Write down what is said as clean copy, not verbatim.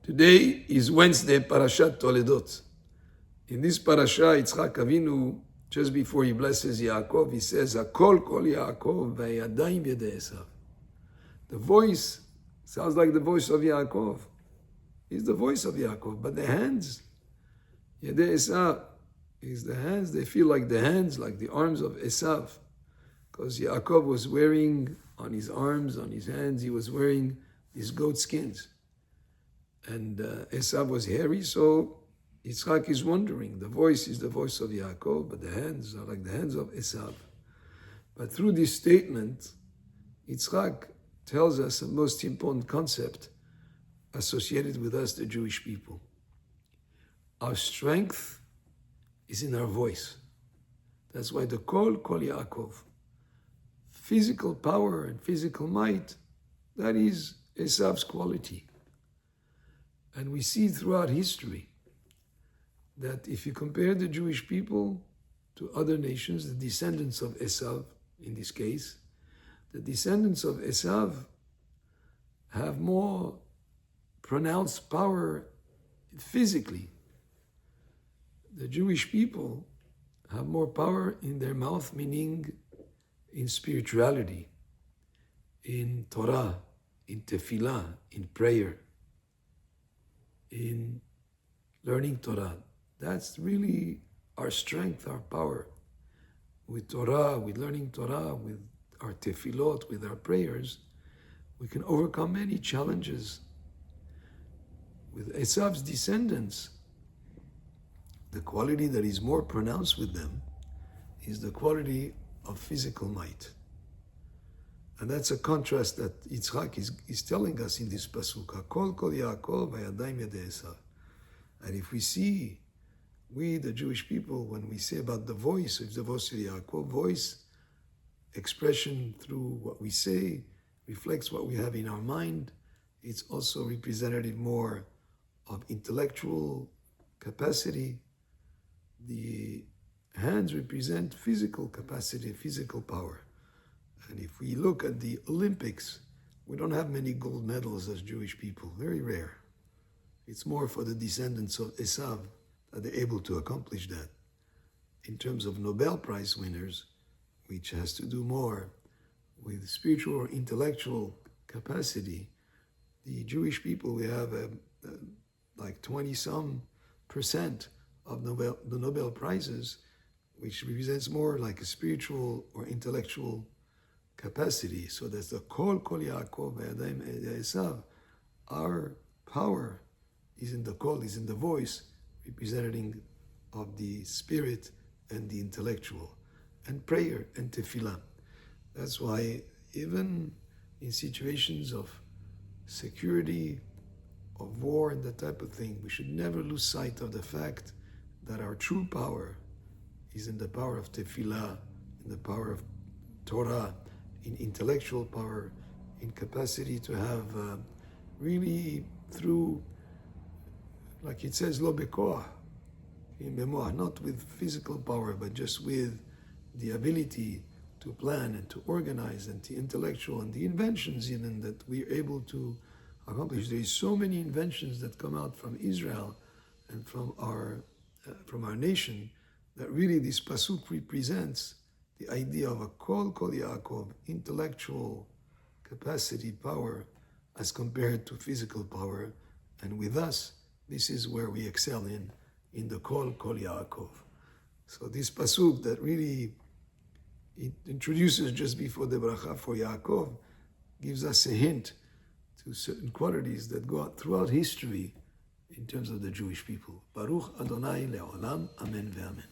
Today is Wednesday, Parashat Toledot. In this parasha, Yitzchak Avinu, just before he blesses Yaakov, he says, "Hakol kol Yaakov v'yadayim yedei Elisav." The voice sounds like the voice of Yaakov. It's the voice of Yaakov, but the hands, yedei Elisav, is the hands. They feel like the hands, like the arms of Elisav, because Yaakov was wearing on his arms, on his hands, he was wearing these goat skins. And Elisav was hairy, so Yitzchak is wondering. The voice is the voice of Yaakov, but the hands are like the hands of Elisav. But through this statement, Yitzchak tells us a most important concept associated with us, the Jewish people. Our strength is in our voice. That's why the kol Yaakov, physical power and physical might, that is Esav's quality. And we see throughout history that if you compare the Jewish people to other nations, the descendants of Elisav, in this case, the descendants of Elisav have more pronounced power physically. The Jewish people have more power in their mouth, meaning in spirituality, in Torah, in tefillah, in prayer, in learning Torah. That's really our strength, our power. With Torah, with learning Torah, with our tefillot, with our prayers, we can overcome many challenges. With Esav's descendants, the quality that is more pronounced with them is the quality of physical might. And that's a contrast that Yitzchak is telling us in this pasuk. Hakol kol Yaakov v'yadayim yedei Elisav. And if we see, we the Jewish people, when we say about the voice, it's the voice of Yaakov, voice, expression through what we say, reflects what we have in our mind. It's also representative more of intellectual capacity. The hands represent physical capacity, physical power. And if we look at the Olympics, we don't have many gold medals as Jewish people, very rare. It's more for the descendants of Elisav that they're able to accomplish that. In terms of Nobel Prize winners, which has to do more with spiritual or intellectual capacity, the Jewish people, we have like 20-some% of the Nobel Prizes, which represents more like a spiritual or intellectual capacity. So that's the kol Yaakov v'yadayim yedei Elisav. Our power is in the kol, is in the voice, representing of the spirit and the intellectual, and prayer and tefillah. That's why even in situations of security, of war and that type of thing, we should never lose sight of the fact that our true power is in the power of tefillah, in the power of Torah, in intellectual power, in capacity to have really through, like it says, lo bekoach, in memoah, not with physical power, but just with the ability to plan and to organize, and the intellectual and the inventions even that we're able to accomplish. There is so many inventions that come out from Israel and from our nation, that really this pasuk represents the idea of a kol Yaakov, intellectual capacity, power, as compared to physical power. And with us, this is where we excel in the kol Yaakov. So this pasuk that really it introduces just before the bracha for Yaakov gives us a hint to certain qualities that go out throughout history in terms of the Jewish people. Baruch Adonai le'olam, amen ve'amen.